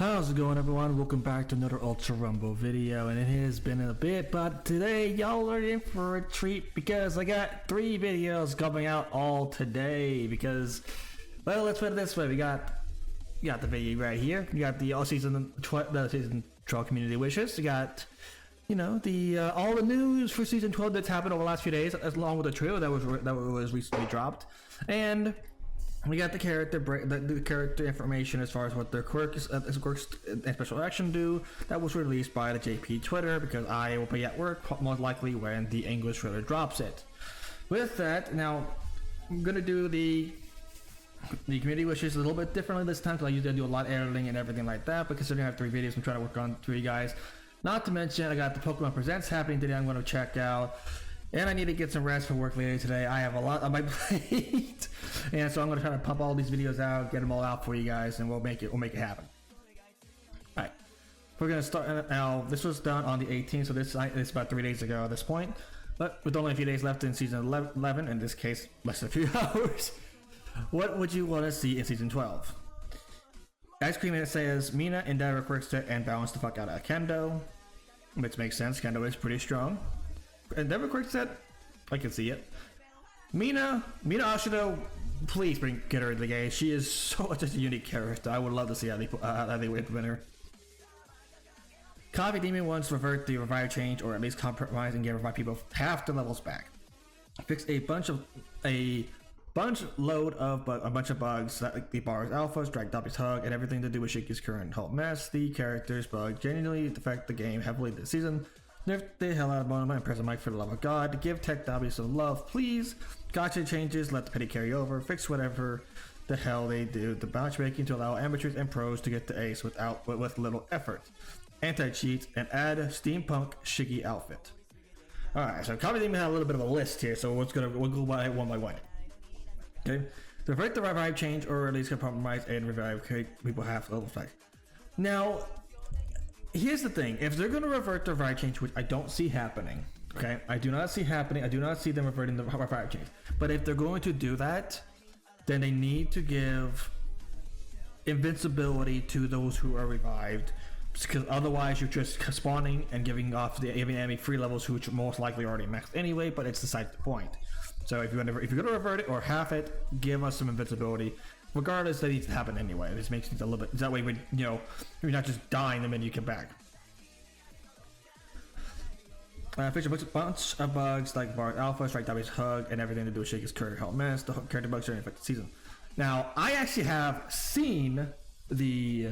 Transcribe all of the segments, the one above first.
How's it going, everyone? Welcome back to another Ultra Rumble video, and it has been a bit, but today y'all are in for a treat because I got 3 videos coming out all today. Because, well, let's put it this way: we got the video right here. You got the season 12 community wishes. You got, you know, the all the news for season 12 that's happened over the last few days, along with the trailer that was recently dropped, and we got the character information as far as what their quirks and special action do. That was released by the JP Twitter because I will be at work most likely when the English trailer drops it. With that, now I'm gonna do the community wishes a little bit differently this time because I usually do a lot of editing and everything like that. But considering I have 3 videos, I'm trying to work on 3 guys. Not to mention I got the Pokemon Presents happening today. I'm going to check out. And I need to get some rest for work later today. I have a lot on my plate, and so I'm gonna try to pump all these videos out, get them all out for you guys, and we'll make it happen. All right, we're gonna start now. This was done on the 18th, so it's about 3 days ago at this point. But with only a few days left in season 11, in this case, less than a few hours. What would you want to see in season 12? Ice Cream, it says Mina endeavor Quickstep and balance the fuck out of Kendo, which makes sense. Kendo is pretty strong. Endeavor Quickstep, I can see it. Mina Ashido, please get her into the game. She is such a unique character. I would love to see how they would implement her. Coffee Demon wants to revert the revive change, or at least compromise and give revive people half the levels back. Fix a bunch of bugs like the bars alphas, drag Dobby's hug, and everything to do with Shiki's current whole mess. The characters bug genuinely affect the game heavily this season. Nerf the hell out of Bonema and Present Mike for the love of God. Give Tech Dobby some love, please. Gotcha changes, let the pity carry over. Fix whatever the hell they do. The matchmaking to allow amateurs and pros to get the ace with little effort. Anti-cheat and add steampunk Shiggy outfit. Alright, so Coffee Demon had a little bit of a list here, so we'll go by one by one. Okay. Revert the revive change, or at least compromise and revive people half levels back. Now, here's the thing: if they're going to revert the revive change, which I don't see happening, okay, I do not see them reverting the revive change. But if they're going to do that, then they need to give invincibility to those who are revived, because otherwise you're just spawning and giving enemy free levels, which most likely already maxed anyway. But it's beside the point. So if you're going to revert it or half it, give us some invincibility. Regardless, that needs to happen anyway. This makes things a little bit. That way, when you're not just dying the minute you come back. Fix a bunch of bugs like Bar Alpha, Strike Dobby's hug, and everything to do with Shake's current health mess. The character bugs are in effect season. Now, I actually have seen the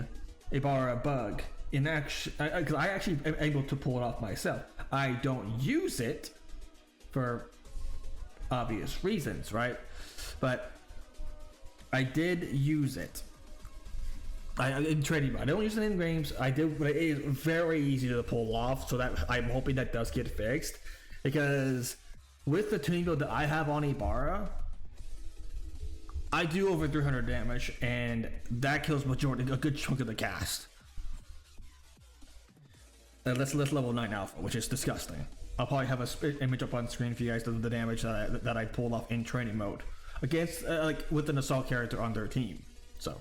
Ibarra bug in action because I actually am able to pull it off myself. I don't use it for obvious reasons, right? But I did use it. In trading, I don't use it in games. I do, but it is very easy to pull off. So that I'm hoping that does get fixed, because with the tuning build that I have on Ibarra, I do over 300 damage, and that kills a good chunk of the cast. That's level 9 alpha, which is disgusting. I'll probably have an image up on screen for you guys of the damage that I pulled off in training mode against with an assault character on their team. So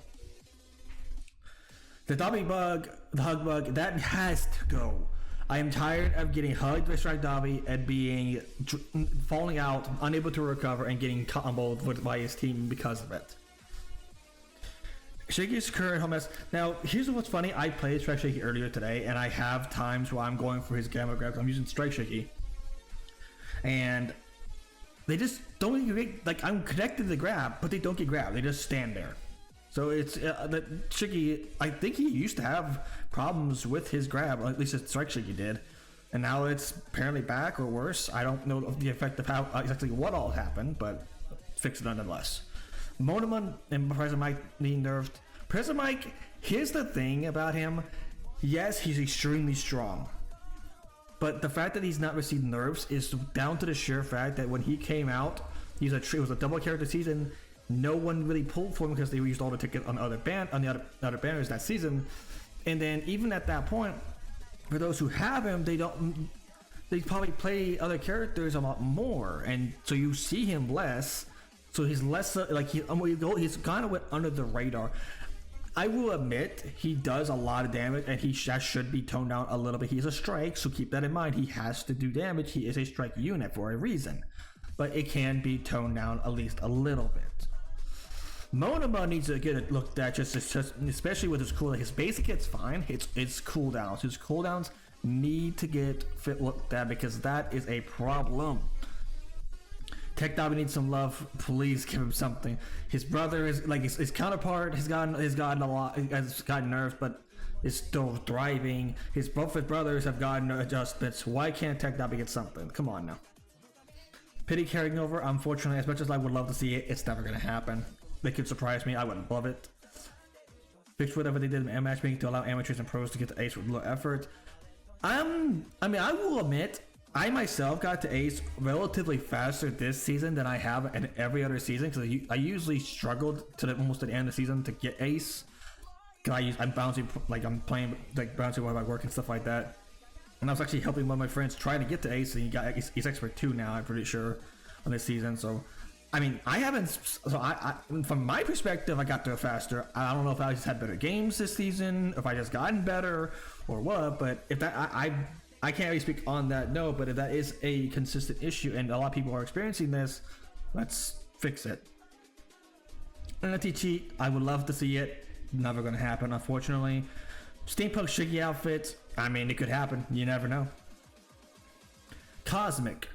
the Dobby bug, the hug bug, that has to go. I am tired of getting hugged by Strike Dobby and falling out, unable to recover, and getting comboed by his team because of it. Shaky's current home mess. Now, here's what's funny. I played Strike Shaky earlier today, and I have times where I'm going for his gamma grabs. I'm using Strike Shaky, and they just don't get, like, I'm connected to the grab, but they don't get grabbed. They just stand there. So it's that Shaky. I think he used to have problems with his grab, or at least his Strike Shaky did, and now it's apparently back or worse. I don't know the effect of how exactly what all happened, but fix it nonetheless. Monamon and President Mike need nerfed. President Mike, here's the thing about him. Yes, he's extremely strong, but the fact that he's not received nerfs is down to the sheer fact that when he came out, it was a double character season. No one really pulled for him because they used all the tickets on the other banners that season. And then even at that point, for those who have him, they probably play other characters a lot more, and so you see him less. So he's less he's kind of went under the radar. I will admit he does a lot of damage, and that should be toned down a little bit. He's a strike, so keep that in mind. He has to do damage. He is a strike unit for a reason, but it can be toned down at least a little bit. Monoma needs to get it looked at, just especially with his cooldown. His basic hits fine. It's cooldowns. His cooldowns need to get looked at because that is a problem. Tech Dobby needs some love. Please give him something. His brother is like his counterpart has gotten nerfs, but is still thriving. Both his brothers have gotten adjustments. Why can't Tech Dobby get something? Come on now. Pity carrying over. Unfortunately, as much as I would love to see it, it's never gonna happen. They could surprise me. I wouldn't love it. Fix whatever they did in matchmaking to allow amateurs and pros to get to ace with little effort. I mean, I will admit, I myself got to ace relatively faster this season than I have in every other season, because I usually struggled to almost at the end of the season to get ace. Cause I'm bouncing, like I'm playing like bouncing while I work and stuff like that. And I was actually helping one of my friends try to get to ace, and he's expert 2 now, I'm pretty sure, on this season. So I mean, I haven't. So I from my perspective, I got there faster. I don't know if I just had better games this season, if I just gotten better, or what. But if that, I can't really speak on that. No, but if that is a consistent issue, and a lot of people are experiencing this, let's fix it. NFT cheat. I would love to see it. Never gonna happen, unfortunately. Steampunk Shiggy outfits. I mean, it could happen. You never know. Cosmic.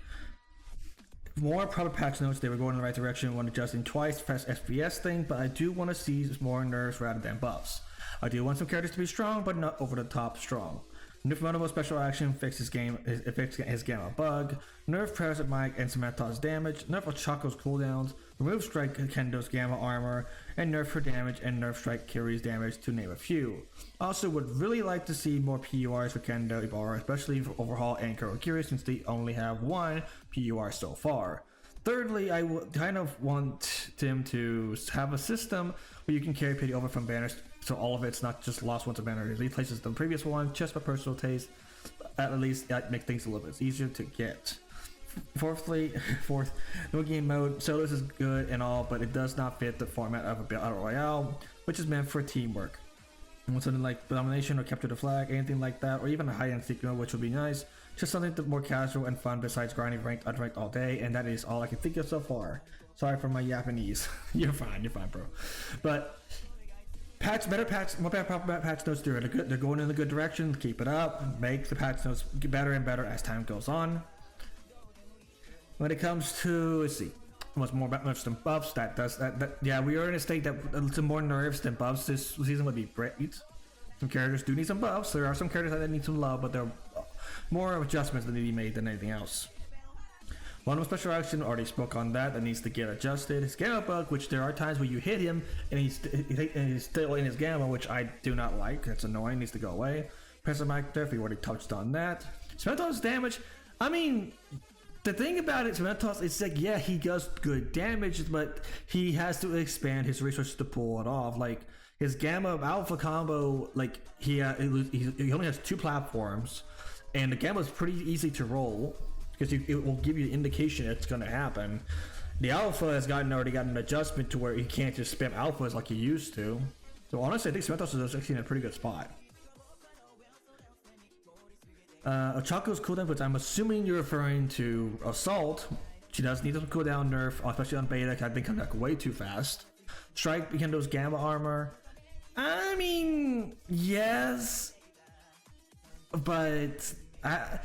More proper patch notes. They were going in the right direction when adjusting twice past FPS thing, but I do want to see more nerfs rather than buffs. I do want some characters to be strong, but not over the top strong. Nerf Monomo special action fixes his gamma bug. Nerf Parasite Mike and Samantha's damage. Nerf Ochako's cooldowns. Remove Strike Kendo's gamma armor. And nerf her damage and nerf Strike Kiri's damage, to name a few. Also would really like to see more PURs for Kendo Ibarra, especially for Overhaul and Kurogiri, since they only have one PUR so far. Thirdly, I would kind of want them to have a system where you can carry pity over from banners, so all of it's not just lost once a banner replaces the previous one, just for personal taste. At least that makes things a little bit easier to get. Fourth, no game mode. So this is good and all, but it does not fit the format of a battle royale, which is meant for teamwork. And something like domination or capture the flag, anything like that, or even a hide and seek mode, which would be nice. Just something more casual and fun besides grinding ranked, unranked all day, and that is all I can think of so far. Sorry for my Japanese. You're fine, bro. But more patch notes. They're going in the good direction. Keep it up. Make the patch notes get better and better as time goes on. When it comes to, let's see, much more much than buffs. Yeah, we are in a state that some more nerfs than buffs this season would be great. Some characters do need some buffs. There are some characters that need some love, but there are more adjustments that need to be made than anything else. One special action, already spoke on that needs to get adjusted. His gamma bug, which there are times where you hit him and he's still in his gamma, which I do not like. That's annoying. Needs to go away. Pessimac there, we already touched on that. Cementos damage. I mean, the thing about it, Cementos, it's like, yeah, he does good damage, but he has to expand his resources to pull it off. Like his gamma alpha combo, like he only has 2 platforms, and the gamma is pretty easy to roll, because it will give you an indication it's going to happen. The alpha has already gotten an adjustment to where he can't just spam alphas like he used to. So honestly, I think Cementos is actually in a pretty good spot. Ochako's cooldown, which I'm assuming you're referring to Assault. She does need some cooldown nerf, especially on beta, I think I'm back way too fast. Strike Kendo's gamma armor. I mean, yes, but I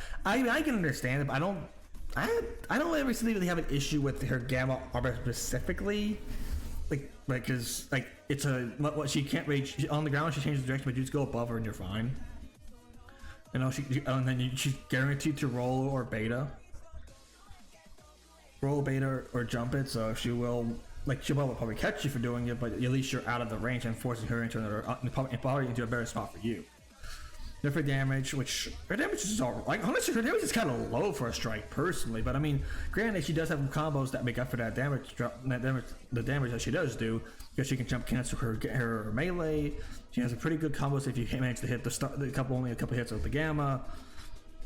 can understand it, but I don't ever really have an issue with her gamma armor specifically, like because it's what she can't reach on the ground. She changes direction, but you just go above her and you're fine. You know, she's guaranteed to roll or beta or jump it, so she'll probably catch you for doing it, but at least you're out of the range and forcing her into probably into a better spot for you. Different damage, which her damage is all like honestly, her damage is kind of low for a strike personally, but I mean, granted, she does have combos that make up for that damage, the damage that she does do, because she can jump cancel her melee. She has a pretty good combos if you manage to hit only a couple hits with the gamma.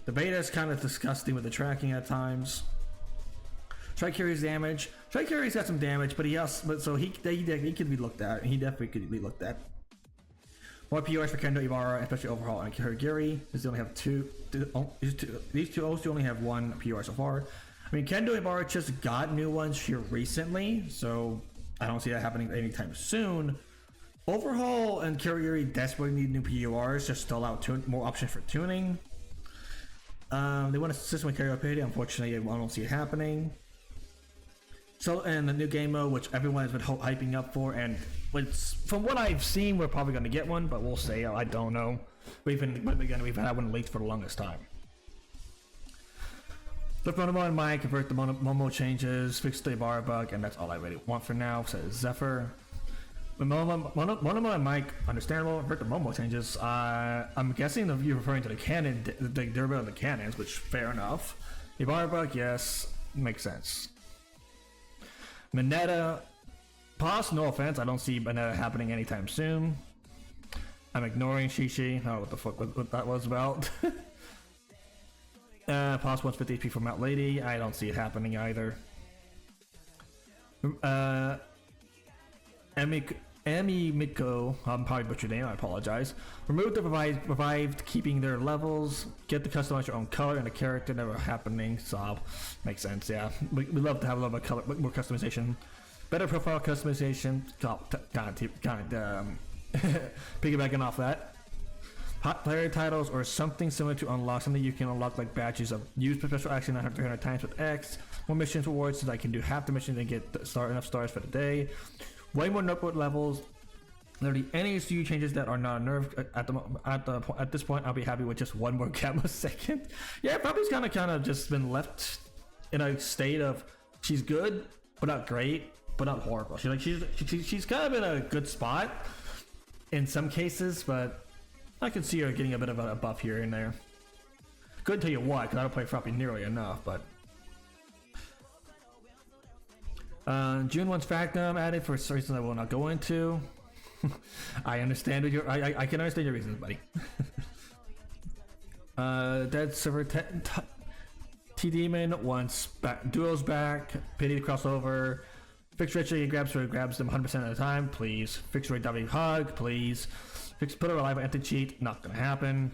The beta is kind of disgusting with the tracking at times. Strike carries damage. Strike carries got some damage, but he could be looked at, and he definitely could be looked at. More PORs for Kendo Ibarra, especially Overhaul and Hiragiri. They only have these two also only have one POR so far. I mean, Kendo Ibarra just got new ones here recently, so I don't see that happening anytime soon. Overhaul and Kirigiri desperately need new PURs just to allow more options for tuning. They want a system with karaoke, unfortunately I don't see it happening. So, and the new game mode, which everyone has been hyping up for, and from what I've seen, we're probably going to get one, but we'll see. I don't know. We've had one leaked for the longest time. Flip Monomo and Mike, convert the Momo changes, fix the bar bug, and that's all I really want for now, says Zephyr. With Monomo and Mike, understandable, convert the Momo changes. I'm guessing that you're referring to the cannon, the durability of the cannons, which fair enough. The bar bug, yes, makes sense. Mineta, pause, no offense, I don't see Mineta happening anytime soon. I'm ignoring Shishi, I don't know what the fuck what that was about. Pause 150 HP for Mount Lady, I don't see it happening either. Emi Miko, I'm probably butchered your name, I apologize. Remove the revived, keeping their levels. Get to customize your own color and the character, never happening. So makes sense, yeah. We love to have a little bit of color, more customization. Better profile customization. Piggybacking off that. Hot player titles or something similar to unlock. Something you can unlock like badges of use special action 300 times with X. More missions rewards so that I can do half the missions and get enough stars for the day. Way more notebook levels. Literally any SU changes that are not nerfed at this point. I'll be happy with just one more gamma second. Yeah, probably's kind of just been left in a state of she's good, but not great, but not horrible. She's kind of in a good spot in some cases, but I can see her getting a bit of a buff here and there. Couldn't tell you what, because I don't play Floppy nearly enough, but. June 1's Factum added for reasons I will not go into. I understand I can understand your reasons, buddy. Dead Server T-Demon wants duos back. Pity the crossover. Fix Richie grabs them 100% of the time, please. Fix Ray W Hug, please. Put a reliable anti-cheat, not gonna happen.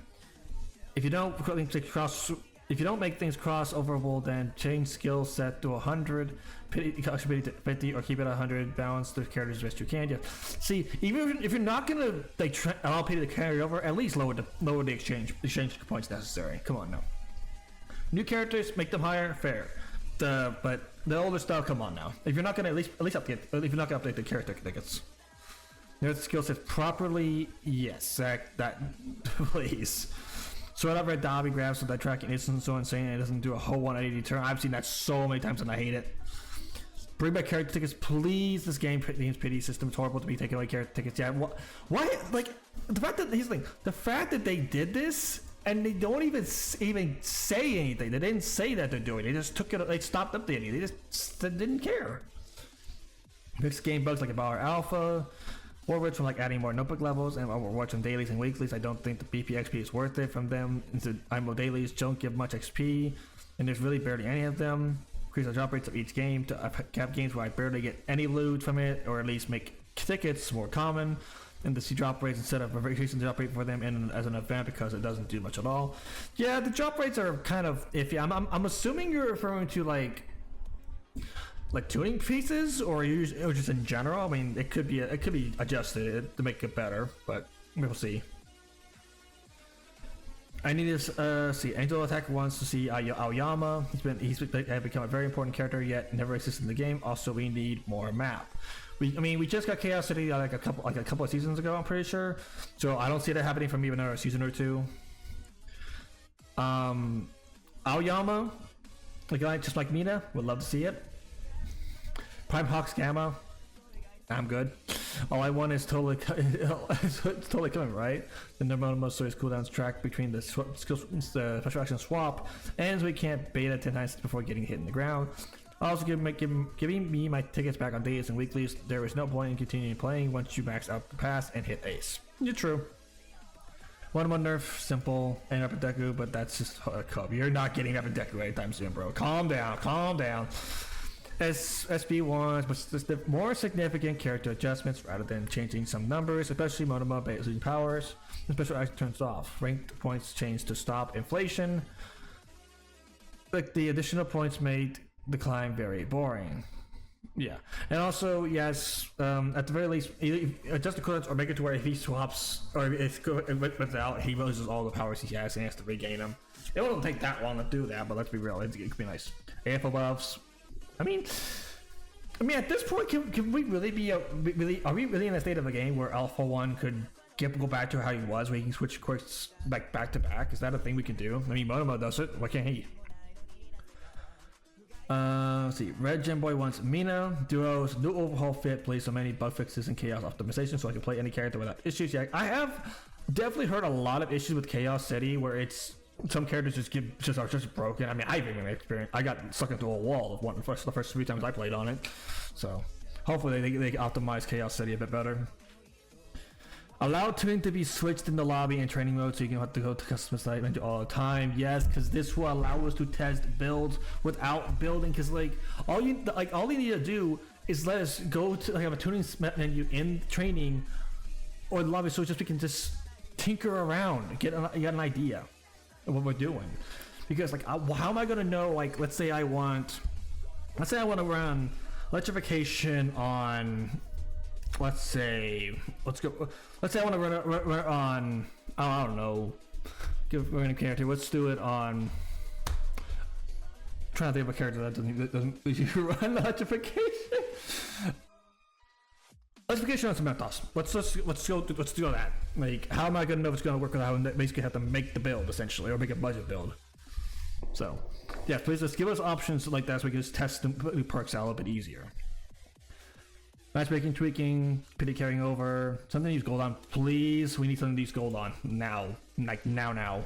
If you don't make things crossoverable, then change skill set to 100, pity to 50, or keep it 100. Balance the characters as best you can. Yeah. See, even if you're not gonna allow pity to carry over, at least lower the exchange points necessary. Come on now. New characters, make them higher, fair. But the older stuff, come on now. If you're not gonna at least update, if you're not gonna update the character tickets. There's the skill set properly. Yes, that please. Sort out Red Dobby grabs so that tracking isn't so insane and it doesn't do a whole 180 turn. I've seen that so many times and I hate it. Bring back character tickets, please. This game's pity system. It's horrible to be taking away character tickets. Yeah, why? Like the fact that the fact that they did this and they don't even say anything. They didn't say that they're doing it. They just took it. They stopped updating. They just didn't care. Fix game bugs like a Baller Alpha. Forwards from like adding more notebook levels and rewards from dailies and weeklies. I don't think the BP XP is worth it from them. IMO dailies don't give much XP, and there's really barely any of them. Increase the drop rates of each game to cap games where I barely get any loot from it, or at least make tickets more common. And to see drop rates instead of increasing the drop rate for them as an event because it doesn't do much at all. Yeah, the drop rates are kind of iffy. I'm assuming you're referring to like tuning pieces or just in general. I mean, it could be adjusted to make it better, but we'll see. I need to see Angel Attacker wants to see Aoyama. He's become a very important character yet never existed in the game. Also, we need more map. We just got Chaos City like a couple of seasons ago, I'm pretty sure. So I don't see that happening from even another season or two. Aoyama, just like Mina, would love to see it. Prime Hawks Gamma, I'm good. All I want is totally coming, right? The number of most serious cooldowns track between the special action swap, and we can't beta 10 times before getting hit in the ground. Also, giving me my tickets back on days and weeklies. There is no point in continuing playing once you max out the pass and hit ace. You're true. One nerf, simple, and up a Deku, but that's just a cub. You're not getting up a Deku anytime soon, bro. Calm down, calm down. SB1s, but just the more significant character adjustments rather than changing some numbers, especially Monoma basic powers. The special action turns off. Ranked points change to stop inflation. Like the additional points made the climb very boring. Yeah, and also yes, at the very least, adjust the codes or make it to where if he swaps or if without, he loses all the powers he has and he has to regain them. It won't take that long to do that, but let's be real, it could be nice. AFO buffs. I mean, at this point, can we really be are we really in a state of a game where Alpha 1 could go back to how he was, where he can switch quirks like back to back? Is that a thing we can do? I mean, Monoma does it. Why can't he? Let's see. Red Gem Boy wants Mina duos new overhaul fit, play so many bug fixes and chaos optimization, so I can play any character without issues. Yeah, I have definitely heard a lot of issues with Chaos City where it's some characters are just broken. I mean, I've even experienced. I got stuck into a wall of the first 3 times I played on it. So hopefully they optimize Chaos City a bit better. Allow tuning to be switched in the lobby and training mode, so you can have to go to customer site menu all the time. Yes, because this will allow us to test builds without building. Because like all you need to do is let us go to have a tuning menu in training or the lobby, so just we can just tinker around, get an idea of what we're doing. Because like, how am I gonna know? Like, let's say I want to run electrification on. Let's say I want to run on. I don't know. Give random character. Let's do it on. I'm trying to think of a character that doesn't run electrification. Electrification on Cementos. Let's do that. Like, how am I gonna know if it's gonna work? Without basically have to make the build essentially, or make a budget build. So, yeah, please just give us options like that so we can just test and put perks out a little bit easier. Matchmaking, tweaking, pity carrying over. Something to use gold on, please. We need something to use gold on now. Like now.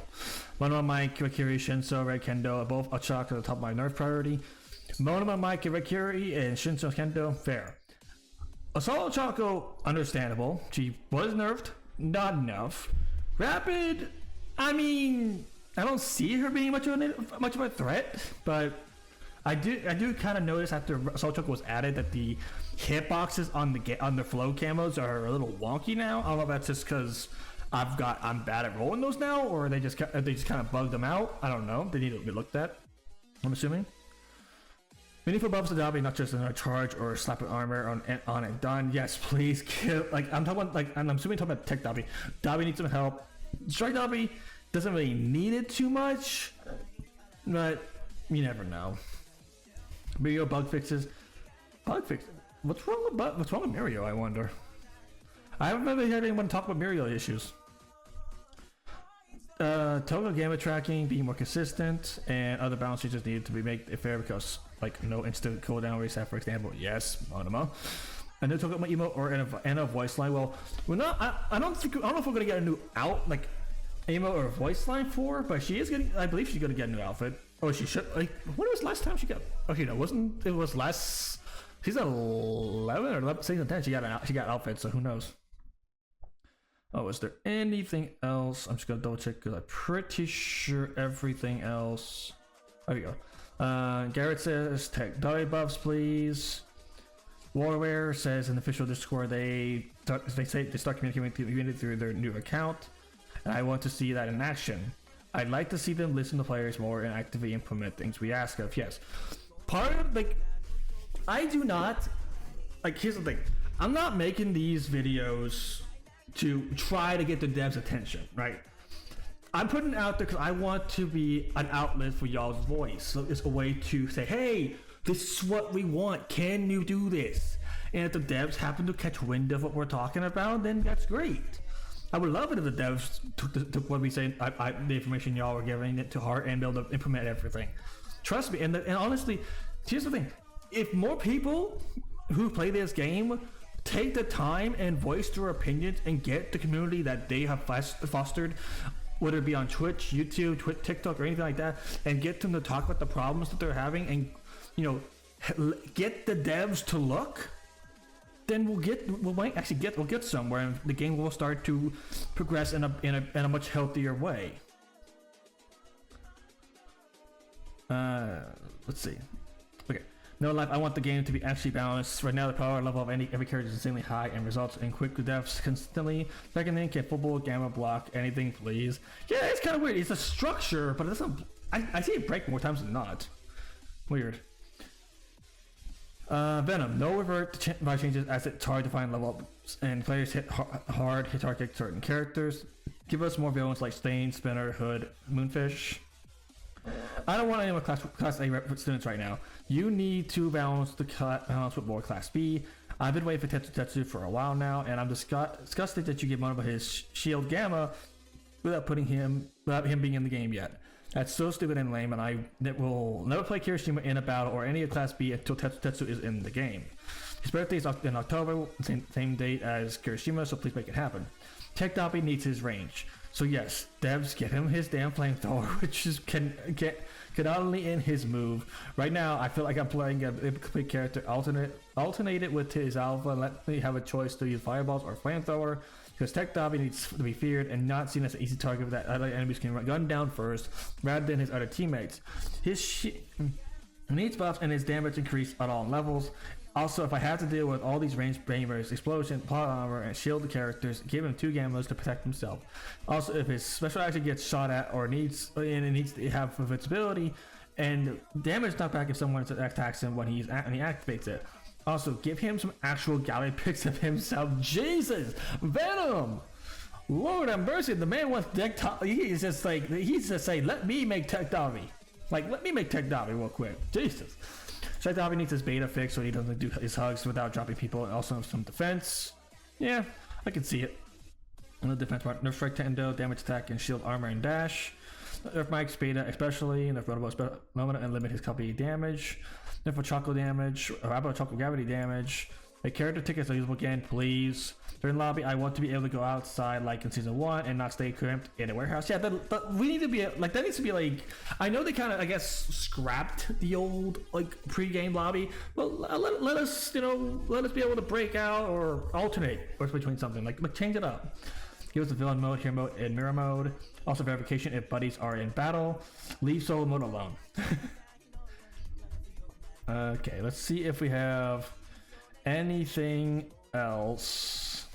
Monoma Mike, Rakiri, Shinso, Red Kendo, both Ochako at the top of my nerf priority. Monoma Mike, Rakiri, and Shinso Kendo, fair. Assault Ochako, understandable. She was nerfed, not enough. Rapid, I mean, I don't see her being much of a threat, but I do kind of notice after Assault Choco was added that the hitboxes on the flow camos are a little wonky now. I don't know if that's just because I'm bad at rolling those now, or they just kind of bugged them out. I don't know. They need to be looked at, I'm assuming. Meaningful buffs to Dobby, not just another charge or slap of armor on it done. Yes, please kill. Like I'm talking about, I'm assuming talking about Tech Dobby. Dobby needs some help. Strike Dobby doesn't really need it too much, but you never know. Mirio bug fixes. What's wrong with Mirio, I wonder? I haven't really heard anyone talk about Mirio issues. Total gamma tracking being more consistent, and other balance features needed to be made fair because like no instant cooldown reset, for example. Yes, Monoma. A new token emote or and a voice line. Well, we're not. I don't know if we're gonna get a new emote or voice line for, but she is getting. I believe she's gonna get a new outfit. Oh, she should. Like, when was the last time she got? Okay, no, wasn't it was last season 11 or season 10? She got outfit. So who knows? Oh, is there anything else? I'm just gonna double check because I'm pretty sure everything else. There we go. Garrett says, "Tech Dolly buffs, please." Warware says in the official Discord they start communicating with the community through their new account, and I want to see that in action. I'd like to see them listen to players more and actively implement things we ask of. Yes, part of I do not Here's the thing: I'm not making these videos to try to get the devs' attention, right? I'm putting it out there because I want to be an outlet for y'all's voice. So it's a way to say, hey, this is what we want. Can you do this? And if the devs happen to catch wind of what we're talking about, then that's great. I would love it if the devs took what we say, the information y'all were giving it to heart and be able to implement everything. Trust me, and honestly, here's the thing. If more people who play this game take the time and voice their opinions and get the community that they have fostered, whether it be on Twitch, YouTube, TikTok, or anything like that, and get them to talk about the problems that they're having, and get the devs to look, then we'll get somewhere, and the game will start to progress in a much healthier way. Let's see. Okay, No life, I want the game to be actually balanced. Right now the power level of every character is insanely high and results in quick deaths constantly. Second thing, can football, gamma, block, anything please. Yeah, it's kind of weird. It's a structure, but it doesn't... I see it break more times than not. Weird. Venom, no revert by changes as it's hard to find level ups and players hit target certain characters. Give us more villains like Stain, Spinner, Hood, Moonfish. I don't want any more class A students right now. You need to balance the balance with more class B. I've been waiting for Tetsu for a while now, and I'm disgusted that you gave Monoba his shield gamma without him being in the game yet. That's so stupid and lame, and I will never play Kirishima in a battle or any of Class B until Tetsu is in the game. His birthday is in October, same date as Kirishima, so please make it happen. Tech Dobby needs his range. So yes, devs, get him his damn flamethrower, which is can not only in his move. Right now, I feel like I'm playing a complete character, alternate it with his alpha, and let me have a choice to use fireballs or flamethrower. Because Tech Dobby needs to be feared and not seen as an easy target that other enemies can gun down first, rather than his other teammates. His needs buffs and his damage increase at all levels. Also, if I have to deal with all these ranged bangers, explosion, plot armor, and shield characters, give him 2 gammas to protect himself. Also, if his special action gets shot at or needs to have invincibility and damage knockback if someone attacks him when he activates it. Also, give him some actual gallery pics of himself. Jesus! Venom! Lord have mercy, the man wants Tech Dobby. He's just saying, let me make Tech Dobby. Like, let me make Tech Dobby real quick. Jesus. Tech Dobby needs his beta fix so he doesn't do his hugs without dropping people. And also some defense. Yeah, I can see it. On the defense part, nerf strike Tendo, damage attack, and shield armor and dash. Nerf Mike's beta especially, nerf Rotobo moment and limit his copy damage. Nerf Choco damage, or how about Choco gravity damage? The character tickets are usable again, please. During lobby, I want to be able to go outside like in season 1 and not stay cramped in a warehouse. Yeah, but we need to be like, that needs to be like, I know they kind of, I guess, scrapped the old like pre-game lobby, but let us, let us be able to break out or alternate or between something, like change it up. Give us the villain mode, hero mode, and mirror mode. Also verification if buddies are in battle. Leave solo mode alone. Okay, let's see if we have anything else.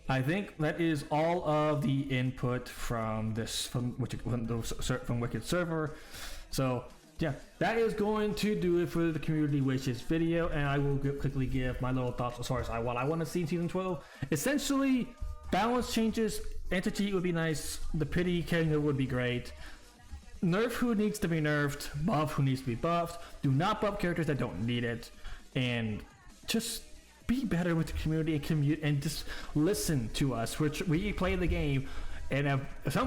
I think that is all of the input from Wicked Server. So yeah, that is going to do it for the community wishes video, and I will quickly give my little thoughts as far as what I want to see in season 12. Essentially, balance changes. Anti-cheat would be nice. The pity Kanga would be great. Nerf who needs to be nerfed, buff who needs to be buffed. Do not buff characters that don't need it, and just be better with the community and just listen to us, which we play the game, and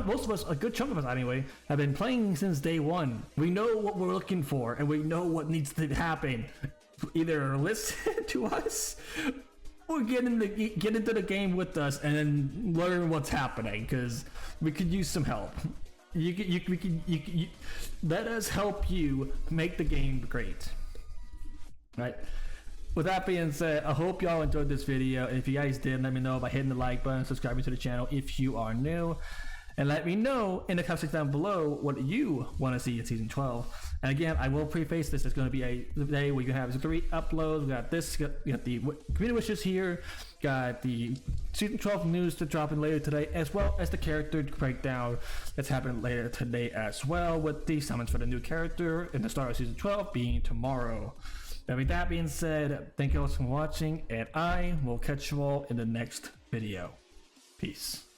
most of us, a good chunk of us anyway, have been playing since day one. We know what we're looking for, and we know what needs to happen. Either listen to us or get into the game with us and then learn what's happening, because we could use some help. You let us help you make the game great. Right. With that being said, I hope y'all enjoyed this video. If you guys did, let me know by hitting the like button, subscribing to the channel if you are new, and let me know in the comment section down below what you want to see in season 12. And again, I will preface this. It's going to be a day where you have 3 uploads. We got this, got the community wishes here, got the season 12 news to drop in later today, as well as the character breakdown that's happening later today as well, with the summons for the new character in the start of season 12 being tomorrow. And with that being said, thank you all for watching, and I will catch you all in the next video. Peace.